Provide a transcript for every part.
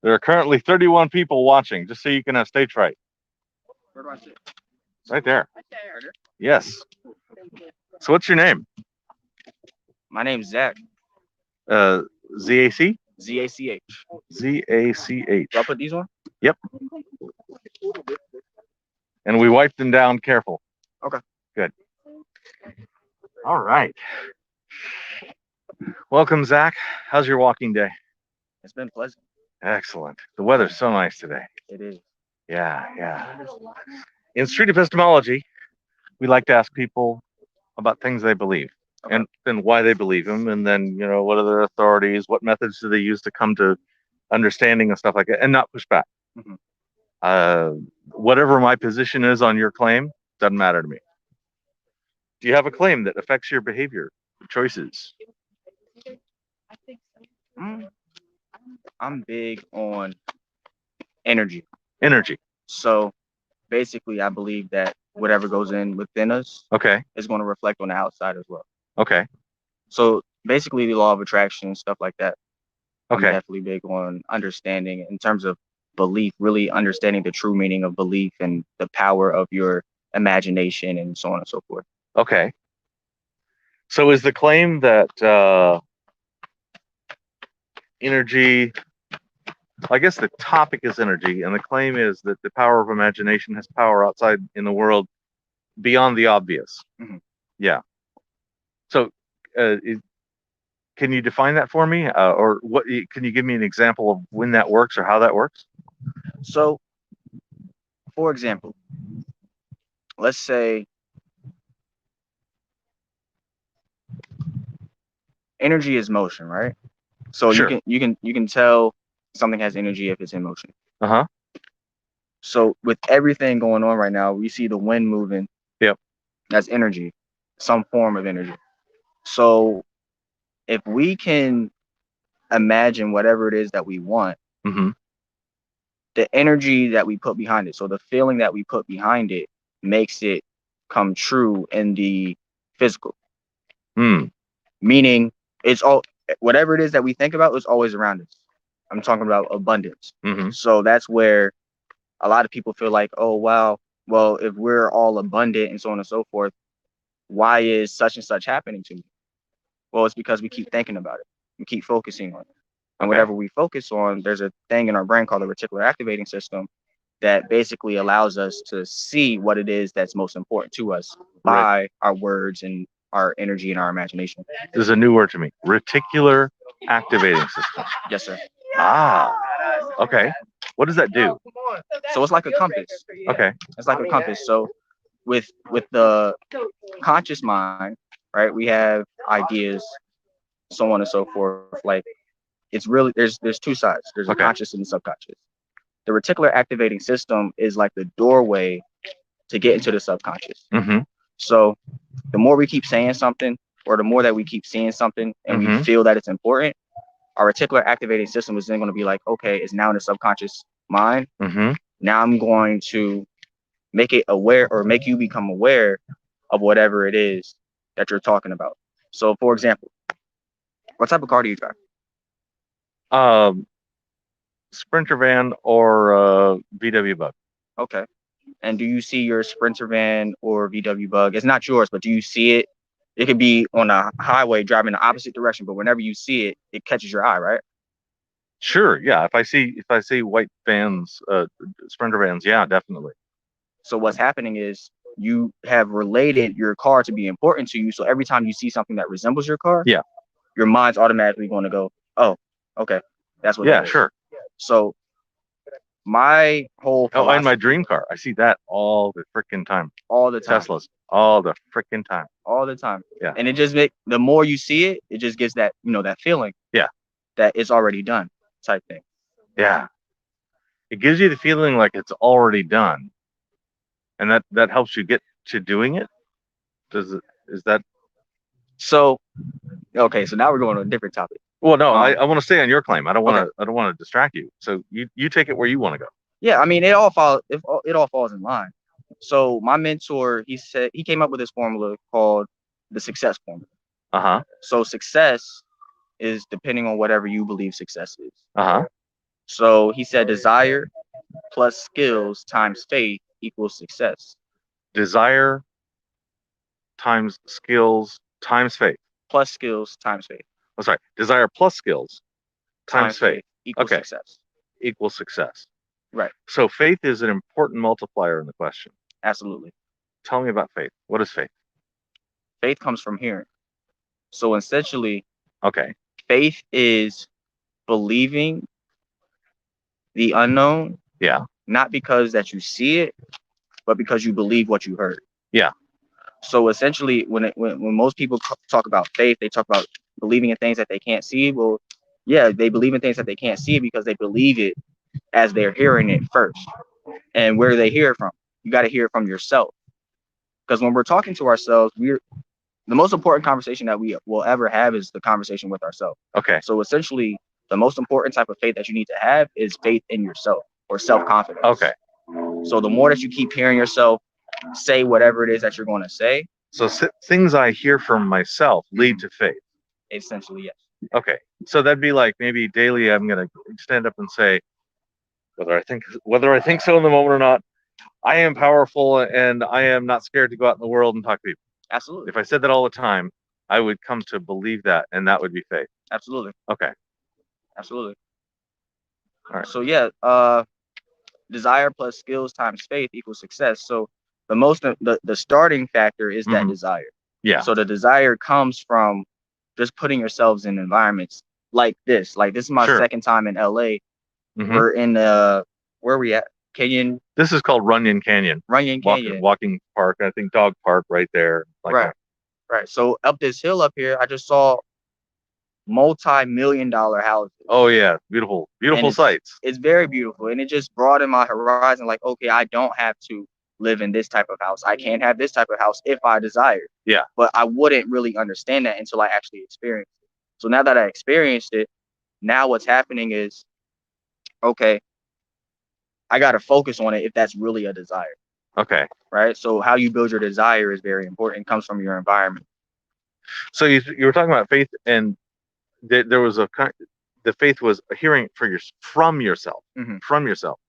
There are currently 31 people watching, just so you can have stage fright. Where do I sit? Right there. Right there. Yes. So what's your name? My name's Zach. ZAC? ZACH. ZACH. Do I put these on? Yep. And we wiped them down careful. Okay. Good. All right. Welcome, Zach. How's your walking day? It's been pleasant. Excellent. The weather's so nice today. It is. Yeah. In street epistemology, we like to ask people about things they believe. Okay. And then why they believe them, and then what are their authorities, what methods do they use to come to understanding and stuff like that, and not push back. Mm-hmm. Whatever my position is on your claim doesn't matter to me. Do you have a claim that affects your behavior, choices? I'm big on energy. Energy. So basically, I believe that whatever goes in within us is going to reflect on the outside as well. Okay. So basically, the law of attraction, stuff like that. I'm Okay. definitely big on understanding in terms of belief, really understanding the true meaning of belief and the power of your imagination and so on and so forth. Okay. So is the claim that energy, I guess the topic is energy, and the claim is that the power of imagination has power outside in the world beyond the obvious. Mm-hmm. Yeah. So can you define that for me? Or what? Can you give me an example of when that works or how that works? So, for example, let's say energy is motion, right? So Sure. you can tell something has energy if it's in motion. Uh-huh. So with everything going on right now, we see the wind moving. Yep. That's energy, some form of energy. So if we can imagine whatever it is that we want, Mm-hmm. the energy that we put behind it, so the feeling that we put behind it makes it come true in the physical. Meaning it's all, whatever it is that we think about is always around us. I'm talking about abundance. Mm-hmm. So that's where a lot of people feel like, oh, wow, well, if we're all abundant and so on and so forth, why is such and such happening to me? Well, it's because we keep thinking about it. We keep focusing on it. And whatever we focus on, there's a thing in our brain called the reticular activating system that basically allows us to see what it is that's most important to us by our words and our energy and our imagination. This is a new word to me. Reticular activating system. Yes, sir. Ah, okay. What does that do? So it's like a compass. Okay. It's like a compass. So with the conscious mind, right, we have ideas, so on and so forth. Like, it's really, there's two sides. There's a conscious and the subconscious. The reticular activating system is like the doorway to get into the subconscious. Mm-hmm. So the more we keep saying something, or the more that we keep seeing something and we feel that it's important, our reticular activating system is then going to be like, okay, it's now in the subconscious mind. Mm-hmm. Now I'm going to make it aware, or make you become aware of whatever it is that you're talking about. So for example, what type of car do you drive? Sprinter van or VW Bug. Okay. And do you see your Sprinter van or VW Bug? It's not yours, but do you see it? It could be on a highway driving the opposite direction, but whenever you see it, it catches your eye, right? Sure. Yeah. If I see white vans, Sprinter vans, yeah, definitely. So what's happening is you have related your car to be important to you. So every time you see something that resembles your car, yeah, your mind's automatically going to go, oh, okay, that's what. Yeah, sure. So my whole philosophy, and my dream car, I see that all the freaking time. All the time. Teslas, all the freaking time. All the time. Yeah. And it just the more you see it, it just gives that, that feeling. Yeah. That it's already done type thing. Yeah. It gives you the feeling like it's already done. And that helps you get to doing it. Is that? So, okay. So now we're going to a different topic. Well, no, I want to stay on your claim. I don't want to distract you. So you take it where you want to go. Yeah. I mean, it all falls in line. So my mentor, he came up with this formula called the success formula. Uh-huh. So success is depending on whatever you believe success is. Uh-huh. So he said desire plus skills times faith equals success. Desire times skills times faith. Plus skills times faith. Oh, sorry. Desire plus skills times faith equals Okay. success. equals success. Right. So faith is an important multiplier in the question. Absolutely. Tell me about faith. What is faith? Faith comes from hearing. So essentially, Okay. faith is believing the unknown. Yeah. Not because that you see it, but because you believe what you heard. Yeah. So essentially, when most people talk about faith, they talk about believing in things that they can't see. Well, yeah, they believe in things that they can't see because they believe it as they're hearing it first. And where do they hear it from? You got to hear it from yourself. Because when we're talking to ourselves, the most important conversation that we will ever have is the conversation with ourselves. Okay. So essentially, the most important type of faith that you need to have is faith in yourself or self-confidence. Okay. So the more that you keep hearing yourself say whatever it is that you're going to say. So things I hear from myself lead to faith. Essentially, yes. Okay. So that'd be like maybe daily I'm going to stand up and say, whether I think so in the moment or not, I am powerful and I am not scared to go out in the world and talk to people. Absolutely. If I said that all the time, I would come to believe that, and that would be faith. Absolutely. Okay. Absolutely. All right. So yeah, desire plus skills times faith equals success. So the starting factor is that desire. Yeah. So the desire comes from just putting yourselves in environments like this. Like this is my second time in LA. We're in where are we at? Canyon. This is called Runyon Canyon. Runyon Canyon. Walking park. I think dog park right there. Right. Right. So up this hill up here, I just saw multi-million-dollar houses. Oh yeah, beautiful sights. It's very beautiful, and it just broadened my horizon. Like, okay, I don't have to live in this type of house. I can have this type of house if I desire. Yeah. But I wouldn't really understand that until I actually experienced it. So now that I experienced it, now what's happening is, okay, I got to focus on it if that's really a desire. Okay. Right. So how you build your desire is very important. It comes from your environment. So you were talking about faith, and there was the faith was hearing from yourself. From yourself.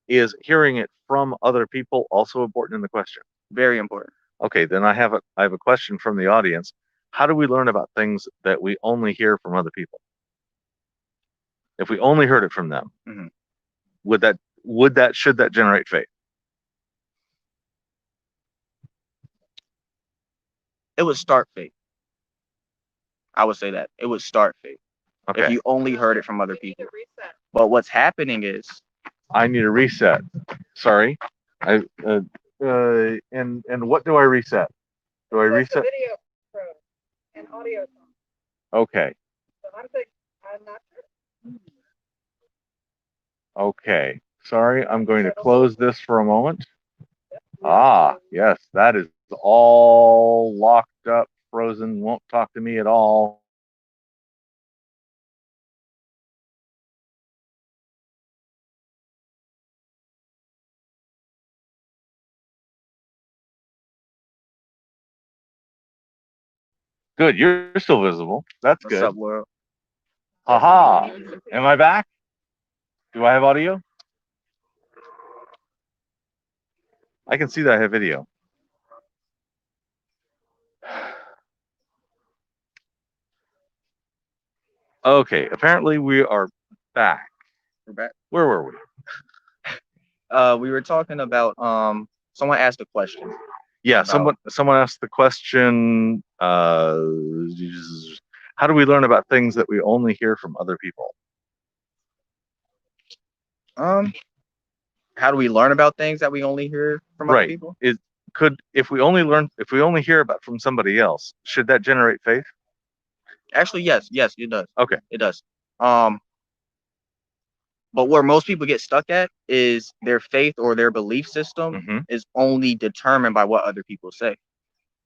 Is hearing it from other people also important in the question? Very important. Okay, then I have a question from the audience. How do we learn about things that we only hear from other people? If we only heard it from them, should that generate faith? It would start faith. I would say that it would start faith. Okay. If you only heard it from other people. But what's happening is I need a reset. Sorry. And what do I reset? Do I reset? Video pro and audio. Okay. So I'm not sure. Okay. Sorry, I'm going to close this for a moment. Yes, that is all locked up, frozen, won't talk to me at all. Good, you're still visible. That's good. What's up, world? Haha. Am I back? Do I have audio? I can see that I have video. Okay, apparently we are back. We're back. Where were we? We were talking about someone asked a question. Yeah, someone asked the question, how do we learn about things that we only hear from other people? How do we learn about things that we only hear from other people? If we only hear about from somebody else, should that generate faith? Actually, yes, it does. Okay. It does. But where most people get stuck at is their faith or their belief system is only determined by what other people say.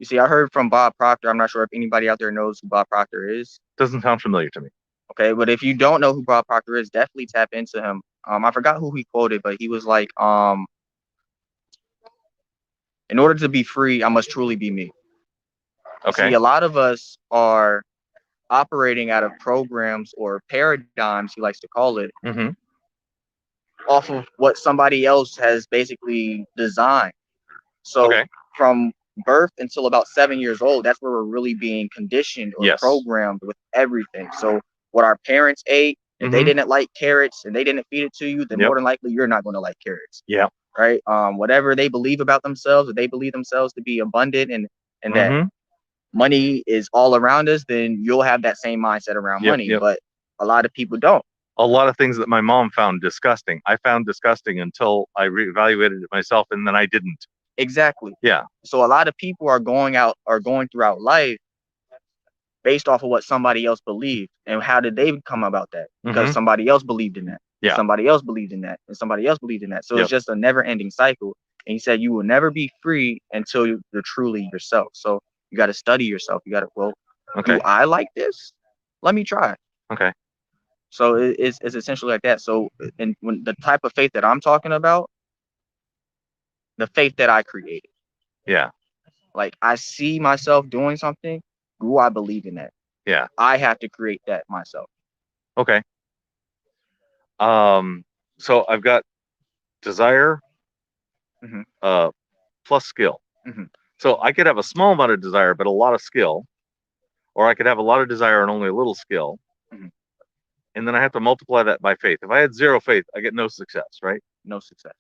You see, I heard from Bob Proctor. I'm not sure if anybody out there knows who Bob Proctor is. Doesn't sound familiar to me. Okay, but if you don't know who Bob Proctor is, definitely tap into him. I forgot who he quoted, but he was like, in order to be free, I must truly be me. Okay. See, a lot of us are operating out of programs or paradigms, he likes to call it, off of what somebody else has basically designed. So Okay. from birth until about 7 years old, that's where we're really being conditioned or Yes. programmed with everything. So what our parents ate, if they didn't like carrots and they didn't feed it to you, then more than likely you're not going to like carrots. Yeah. Right. Whatever they believe about themselves, if they believe themselves to be abundant and that money is all around us, then you'll have that same mindset around money. But a lot of people don't. A lot of things that my mom found disgusting, I found disgusting until I reevaluated it myself, and then I didn't. Exactly. Yeah. So a lot of people are going throughout life based off of what somebody else believed. And how did they come about that? Because somebody else believed in that. Yeah. Somebody else believed in that. And somebody else believed in that. So it's just a never ending cycle. And he said you will never be free until you're truly yourself. So you got to study yourself. You got to, do I like this? Let me try. Okay. So it's essentially like that. So and when the type of faith that I'm talking about, the faith that I created. Yeah. Like I see myself doing something. Do I believe in that? Yeah. I have to create that myself. Okay. So I've got desire, plus skill. So I could have a small amount of desire, but a lot of skill, or I could have a lot of desire and only a little skill. And then I have to multiply that by faith. If I had zero faith, I get no success, right? No success.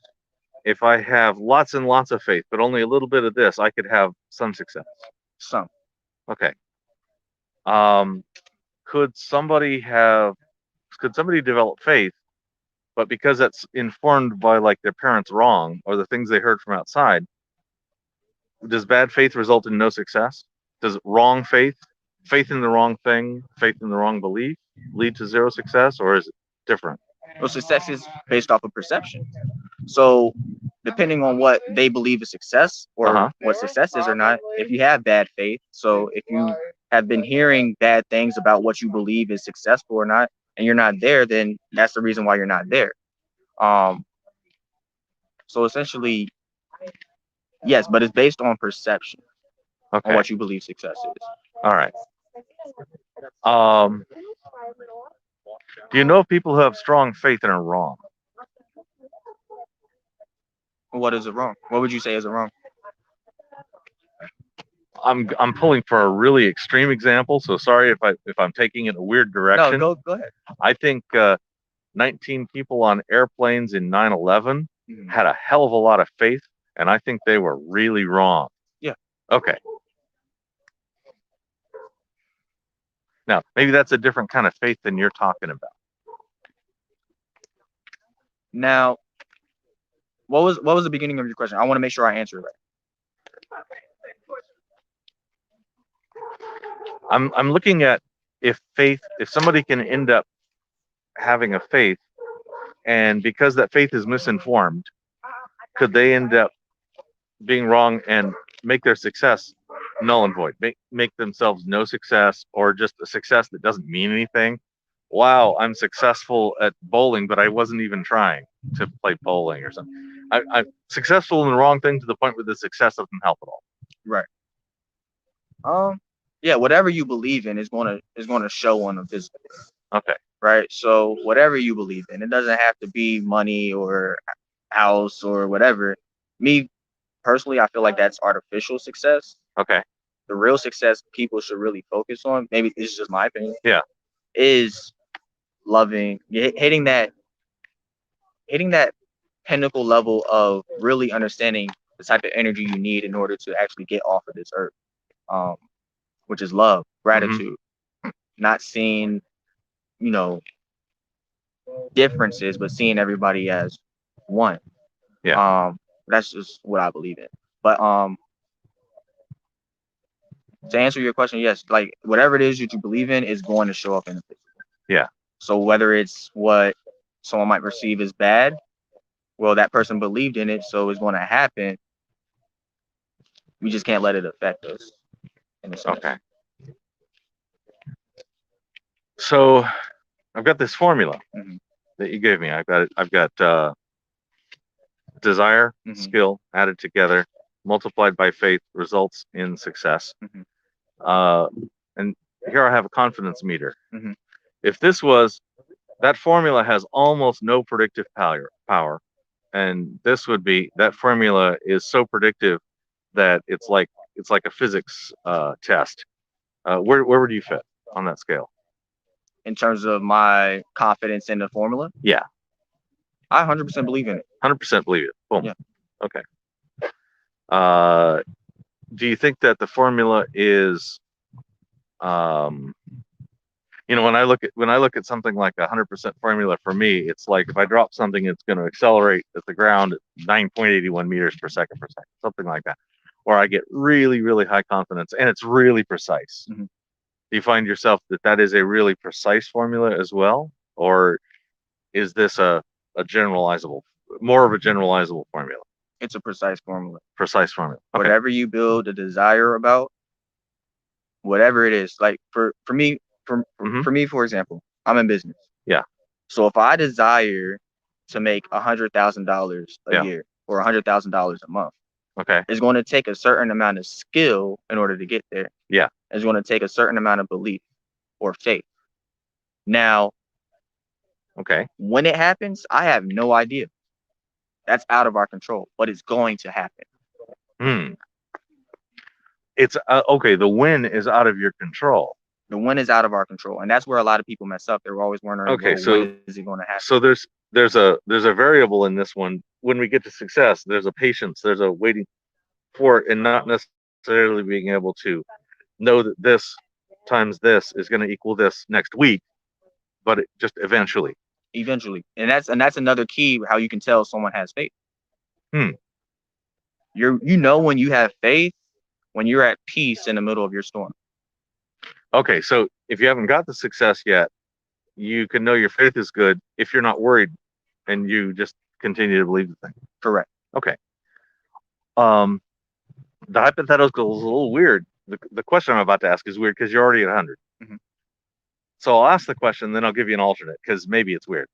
If I have lots and lots of faith, but only a little bit of this, I could have some success. Some. Okay. Could somebody develop faith, but because that's informed by like their parents wrong or the things they heard from outside, does bad faith result in no success? Does wrong faith in the wrong thing, faith in the wrong belief lead to zero success, or is it different? Well, success is based off of perception. So depending on what they believe is success or what success is or not, if you have bad faith, so if you have been hearing bad things about what you believe is successful or not, and you're not there, then that's the reason why you're not there. So essentially, yes, but it's based on perception on what you believe success is. All right. Do you know people who have strong faith and are wrong? What is it wrong? What would you say is it wrong? I'm pulling for a really extreme example, so sorry if I'm taking it a weird direction. No, go ahead. I think 19 people on airplanes in 9/11 had a hell of a lot of faith, and I think they were really wrong. Yeah. Okay. Now, maybe that's a different kind of faith than you're talking about. Now, what was the beginning of your question? I want to make sure I answer it right. I'm looking at if somebody can end up having a faith, and because that faith is misinformed, could they end up being wrong and make their success null and void, make themselves no success, or just a success that doesn't mean anything? Wow, I'm successful at bowling, but I wasn't even trying to play bowling or something. I'm successful in the wrong thing to the point where the success doesn't help at all. Right. Yeah, whatever you believe in is gonna show on the physical. Okay. Right. So whatever you believe in, it doesn't have to be money or house or whatever. Me personally, I feel like that's artificial success. Okay. The real success people should really focus on, maybe this is just my opinion. Yeah. Is loving, hitting that pinnacle level of really understanding the type of energy you need in order to actually get off of this earth. Which is love, gratitude, not seeing, differences, but seeing everybody as one. Yeah. That's just what I believe in. But to answer your question, yes, like whatever it is that you believe in is going to show up in the physical. Yeah. So whether it's what someone might perceive as bad, well, that person believed in it, so it's going to happen. We just can't let it affect us. Okay. So I've got this formula that you gave me. I've got desire, skill added together, multiplied by faith results in success. And here I have a confidence meter. If that formula has almost no predictive power. power, and this would be that formula is so predictive that it's like a physics test. Where would you fit on that scale? In terms of my confidence in the formula, Yeah, I 100% believe in it. 100% believe it. Boom. Yeah. Okay. Do you think that the formula is, when I look at something like a 100% formula, for me, it's like if I drop something, it's going to accelerate at the ground at 9.81 meters per second, something like that. Or I get really, really high confidence, and it's really precise. Mhm. Do you find yourself that is a really precise formula as well, or is this more of a generalizable formula? It's a precise formula. Precise formula. Okay. Whatever you build a desire about, whatever it is, like for me, Mhm. for me, for example, I'm in business. Yeah. So if I desire to make $100,000 a Yeah. year or $100,000 a month, Okay. it's going to take a certain amount of skill in order to get there. Yeah. It's going to take a certain amount of belief or faith. Now, Okay. when it happens, I have no idea. That's out of our control, but it's going to happen. It's okay. The win is out of your control. The win is out of our control, and that's where a lot of people mess up. They're always wondering, Okay, well, so- when is it going to happen? So there's a variable in this one. When we get to success, there's a patience. There's a waiting for it, and not necessarily being able to know that this times this is going to equal this next week, but it just eventually. Eventually, and that's another key how you can tell someone has faith. Hmm. You know when you have faith when you're at peace in the middle of your storm. Okay, so if you haven't got the success yet, you can know your faith is good if you're not worried and you just continue to believe the thing. Correct. Okay. The hypothetical is a little weird. The question I'm about to ask is weird because you're already at 100. Mhm. So I'll ask the question, then I'll give you an alternate because maybe it's weird.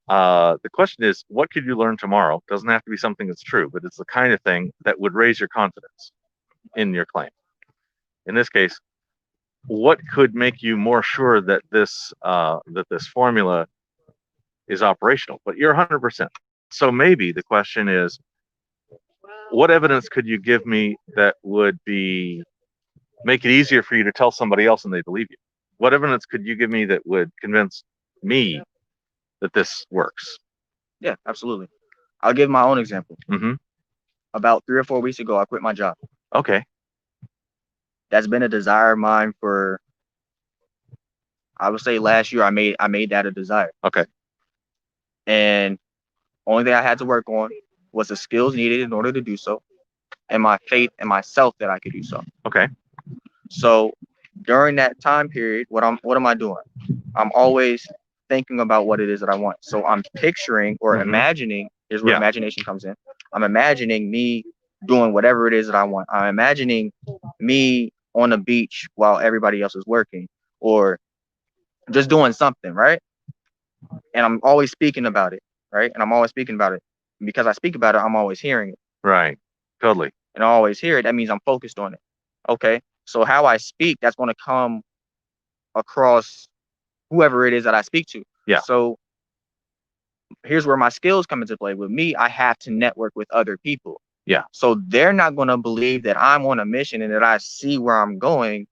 The question is, what could you learn tomorrow? Doesn't have to be something that's true, but it's the kind of thing that would raise your confidence in your claim. In this case, what could make you more sure that this formula is operational? But you're 100%. So maybe the question is, what evidence could you give me that would make it easier for you to tell somebody else and they believe you? What evidence could you give me that would convince me that this works? Yeah, absolutely. I'll give my own example. Mm-hmm. About 3 or 4 weeks ago, I quit my job. Okay. That's been a desire of mine for, I would say, last year. I made that a desire. Okay. And only thing I had to work on was the skills needed in order to do so, and my faith in myself that I could do so. Okay. So during that time period, what am I doing? I'm always thinking about what it is that I want. So I'm picturing or imagining. Here's where imagination comes in. I'm imagining me doing whatever it is that I want. I'm imagining me on the beach while everybody else is working, or just doing something, right? And I'm always speaking about it, right? And I'm always speaking about it. And because I speak about it, I'm always hearing it. Right. Totally. And I always hear it. That means I'm focused on it. Okay. So how I speak, that's going to come across whoever it is that I speak to. Yeah. So here's where my skills come into play. With me, I have to network with other people. Yeah. So they're not going to believe that I'm on a mission and that I see where I'm going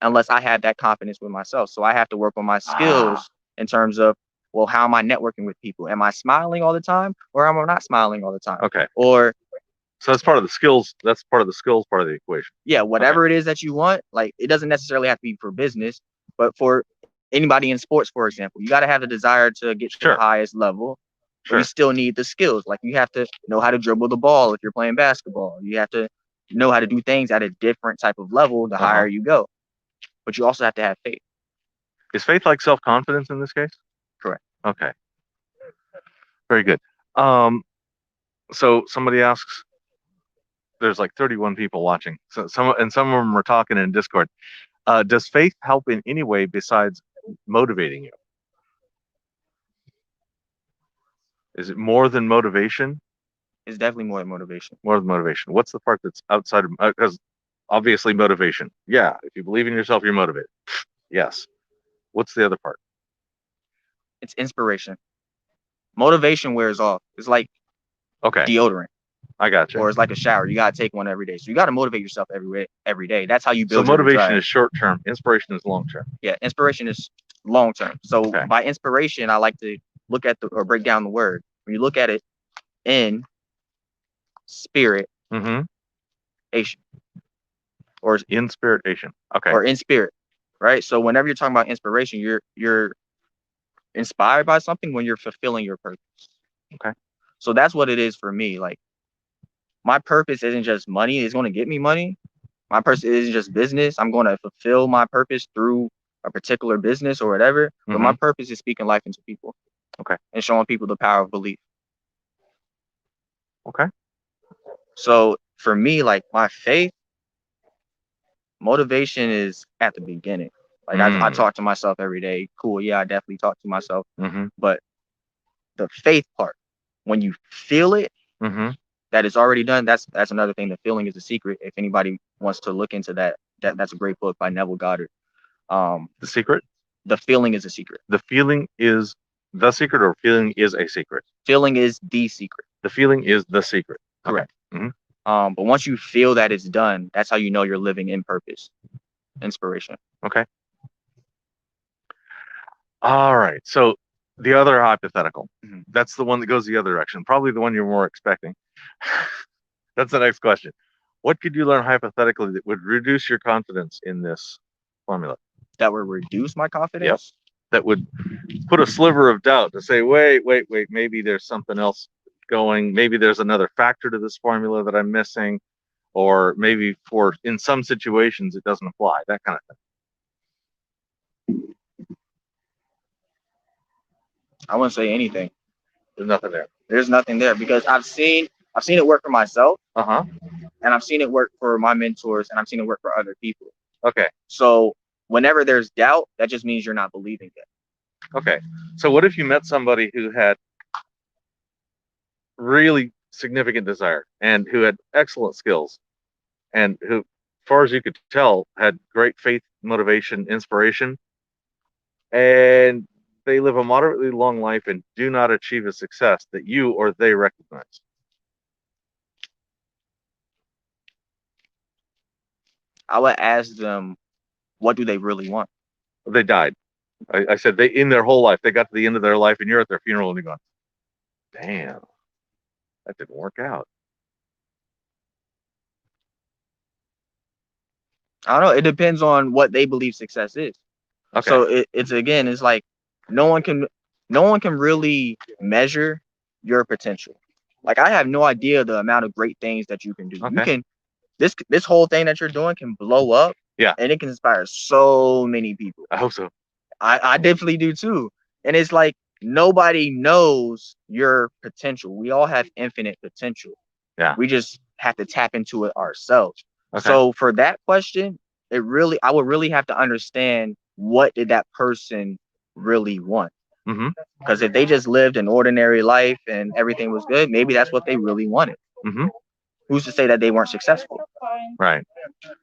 unless I have that confidence with myself. So I have to work on my skills in terms of, well, how am I networking with people? Am I smiling all the time, or am I not smiling all the time? Okay. Or so that's part of the skills. That's part of the skills part of the equation. Yeah, whatever it is that you want, like it doesn't necessarily have to be for business, but for anybody in sports, for example, you got to have the desire to get to the highest level. But you still need the skills. Like you have to know how to dribble the ball if you're playing basketball. You have to know how to do things at a different type of level the higher you go. But you also have to have faith. Is faith like self-confidence in this case? Correct. Okay. Very good. So somebody asks, there's like 31 people watching. So some of them are talking in Discord. Does faith help in any way besides motivating you? Is it more than motivation? It's definitely more than motivation. More than motivation. What's the part that's outside of, because obviously motivation. Yeah. If you believe in yourself, you're motivated. Yes. What's the other part? It's inspiration. Motivation wears off. It's like Okay, deodorant, I got or you. it's like a shower. You gotta take one every day. So you gotta motivate yourself every day. That's how you So build your motivation drive. is short term, inspiration is long term. Yeah, inspiration is long term. So Okay. by inspiration, I like to look at or break down the word. When you look at it in spirit, Mm-hmm. or Inspiration. Okay. or in spirit, right? So whenever you're talking about inspiration, you're inspired by something when you're fulfilling your purpose. Okay. So that's what it is for me. Like, my purpose isn't just money. It's going to get me money. My purpose isn't just business. I'm going to fulfill my purpose through a particular business or whatever. But my purpose is speaking life into people. Okay. And showing people the power of belief. Okay. So for me, like, my faith, motivation is at the beginning. Like, I talk to myself every day. Cool. Yeah, I definitely talk to myself. Mm-hmm. But the faith part, when you feel it, Mm-hmm. that is already done. That's another thing. The feeling is a secret. If anybody wants to look into that, that's a great book by Neville Goddard. The Secret. The feeling is a secret. The feeling is the secret, or feeling is a secret. Feeling is the secret. The feeling is the secret. Correct. Okay. Mm-hmm. But once you feel that it's done, that's how you know you're living in purpose, inspiration. Okay. All right. So the other hypothetical, that's the one that goes the other direction. Probably the one you're more expecting. That's the next question. What could you learn hypothetically that would reduce your confidence in this formula? That would reduce my confidence? Yep. That would put a sliver of doubt to say, wait, maybe there's something else going. Maybe there's another factor to this formula that I'm missing. Or maybe in some situations it doesn't apply. That kind of thing. I wouldn't say anything. There's nothing there. There's nothing there because I've seen it work for myself. Uh-huh. And I've seen it work for my mentors, and I've seen it work for other people. Okay. So whenever there's doubt, that just means you're not believing it. Okay. So what if you met somebody who had really significant desire and who had excellent skills and who, as far as you could tell, had great faith, motivation, inspiration, and they live a moderately long life and do not achieve a success that you or they recognize? I would ask them, what do they really want? They died. I said they, in their whole life, they got to the end of their life and you're at their funeral and you're going, damn, that didn't work out. I don't know. It depends on what they believe success is. Okay. So it's like no one can really measure your potential. Like, I have no idea the amount of great things that you can do. Okay. You can this whole thing that you're doing can blow up. Yeah. And it can inspire so many people. I hope so. I definitely do too. And it's like nobody knows your potential. We all have infinite potential. Yeah. We just have to tap into it ourselves. Okay. So for that question, I would really have to understand, what did that person really want? Because if they just lived an ordinary life and everything was good, maybe that's what they really wanted. Who's to say that they weren't successful? Right.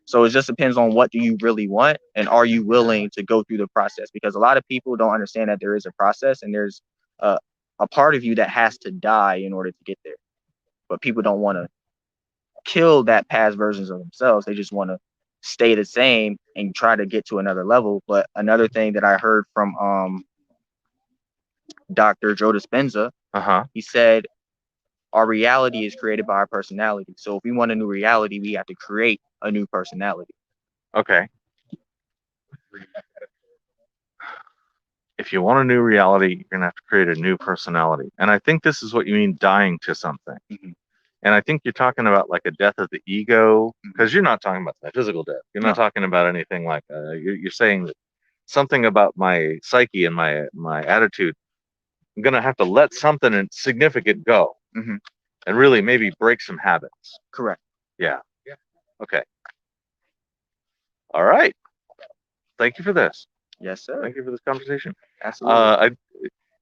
So it just depends on, what do you really want, and are you willing to go through the process? Because a lot of people don't understand that there is a process, and there's a part of you that has to die in order to get there. But people don't want to kill that past versions of themselves. They just want to stay the same and try to get to another level. But another thing that I heard from Dr. Joe Dispenza, he said, our reality is created by our personality. So if we want a new reality, we have to create a new personality. Okay. If you want a new reality, you're going to have to create a new personality. And I think this is what you mean, dying to something. And I think you're talking about like a death of the ego, because you're not talking about that physical death. You're not talking about anything like you're saying that something about my psyche and my attitude, I'm going to have to let something significant go. And really maybe break some habits. Correct. Yeah. Okay. All right. Thank you for this. Yes, sir. Thank you for this conversation. Absolutely.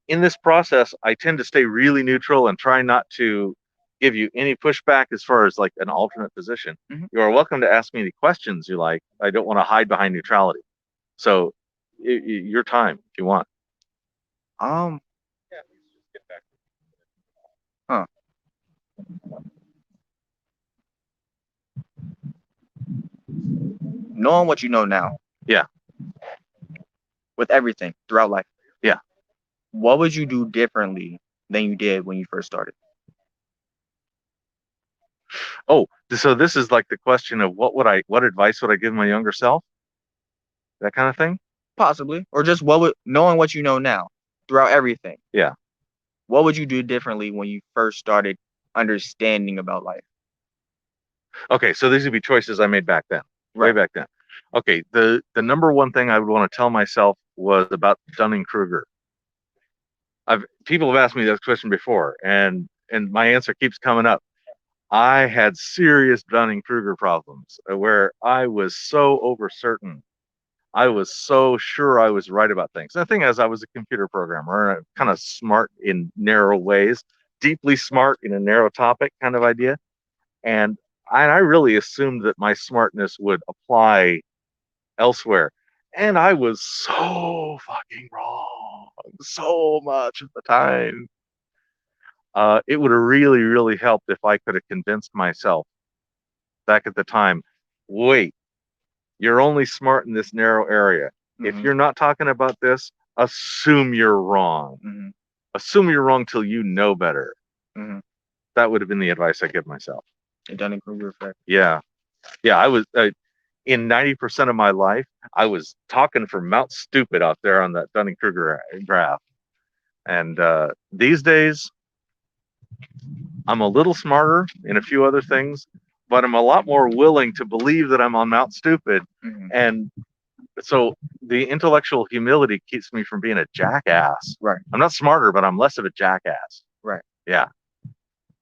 In this process, I tend to stay really neutral and try not to give you any pushback as far as like an alternate position. You are welcome to ask me any questions you like. I don't want to hide behind neutrality. So your time if you want. Knowing what you know now. Yeah. With everything throughout life. Yeah. What would you do differently than you did when you first started? Oh, so this is like the question of what advice would I give my younger self? That kind of thing? Possibly. Or just knowing what you know now throughout everything. Yeah. What would you do differently when you first started understanding about life? Okay, so these would be choices I made back then. Way Right. back then. Okay, the number one thing I would want to tell myself was about Dunning-Kruger. People have asked me this question before, and my answer keeps coming up. I had serious Dunning-Kruger problems where I was so overcertain. I was so sure I was right about things. The thing is, I was a computer programmer, and kind of smart in narrow ways, deeply smart in a narrow topic kind of idea. And I really assumed that my smartness would apply elsewhere. And I was so fucking wrong so much at the time. It would have really, really helped if I could have convinced myself back at the time, wait, you're only smart in this narrow area. If you're not talking about this, assume you're wrong. Assume you're wrong till you know better. That would have been the advice I give myself. The Dunning-Kruger effect. Yeah. Yeah, I was in 90% of my life, I was talking for Mount Stupid out there on that Dunning-Kruger graph. And these days, I'm a little smarter in a few other things, but I'm a lot more willing to believe that I'm on Mount Stupid. And so the intellectual humility keeps me from being a jackass. Right. I'm not smarter, but I'm less of a jackass. Right. Yeah.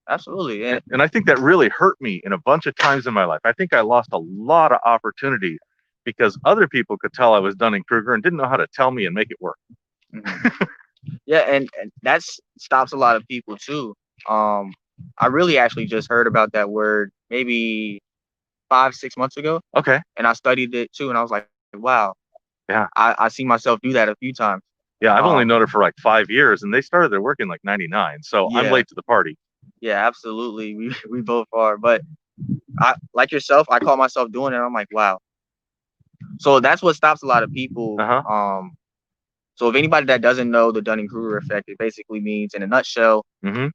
Absolutely. And I think that really hurt me in a bunch of times in my life. I think I lost a lot of opportunity because other people could tell I was Dunning-Kruger and didn't know how to tell me and make it work. Yeah, and that stops a lot of people too. I really actually just heard about that word maybe 5-6 months ago. Okay. And I studied it too, and I was like, wow. Yeah. I see myself do that a few times. Yeah, I've only known it for like 5 years, and they started their work in like 99, so I'm late to the party. Yeah, absolutely. We both are. But I, like yourself, I caught myself doing it. And I'm like, wow. So that's what stops a lot of people. So if anybody that doesn't know the Dunning-Kruger effect, it basically means, in a nutshell, you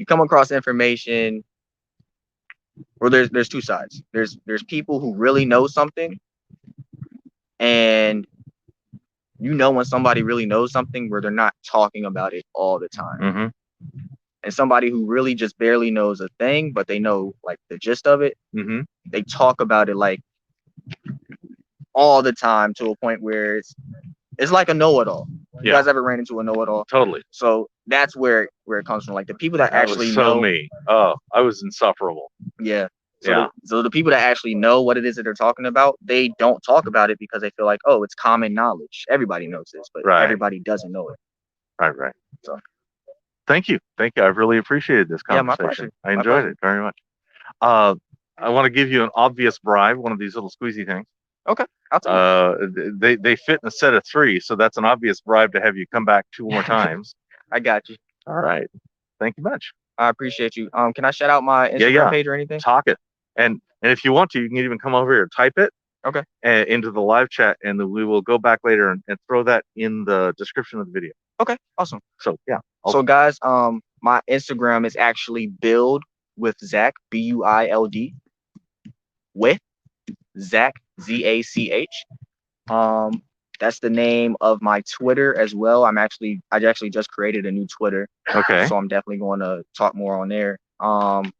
come across information, or there's two sides. There's people who really know something, and you know when somebody really knows something where they're not talking about it all the time. And somebody who really just barely knows a thing, but they know like the gist of it. They talk about it like all the time to a point where it's like a know-it-all. You guys ever ran into a know-it-all? Totally. So that's where it comes from. Like the people that actually know. Me. Oh, I was insufferable. Yeah. So the people that actually know what it is that they're talking about, they don't talk about it because they feel like, oh, it's common knowledge. Everybody knows this, but everybody doesn't know it. Right. So thank you. I've really appreciated this conversation. Yeah, my pleasure. I enjoyed it very much. I want to give you an obvious bribe, one of these little squeezy things. Okay. I'll take they fit in a set of 3, so that's an obvious bribe to have you come back 2 more times. I got you. All right. Thank you much. I appreciate you. Can I shout out my Instagram page or anything? Talk it. And if you want to, you can even come over here and type it. Okay. Into the live chat, and then we will go back later and throw that in the description of the video. Okay. Awesome. So yeah. So guys, my Instagram is actually Build with Zach, Build with Zach, Zach. That's the name of my Twitter as well. I actually just created a new Twitter. Okay. So I'm definitely going to talk more on there. And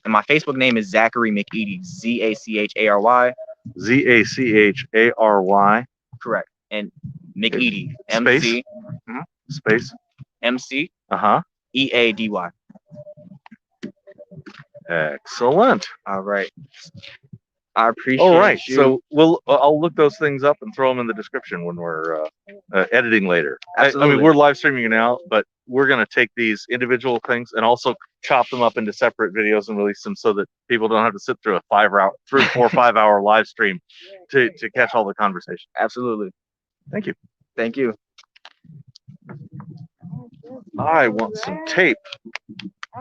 my Facebook name is Zachary McEady, Zachary. Zachary. Correct. And McEady, MC. Space. MC. EADY. Excellent. All right. I appreciate All right. you. So I'll look those things up and throw them in the description when we're editing later. Absolutely. I mean, we're live streaming now, but we're going to take these individual things and also chop them up into separate videos and release them so that people don't have to sit through a 4 or 5 hour live stream to catch all the conversation. Absolutely. Thank you. Thank you. I want some tape.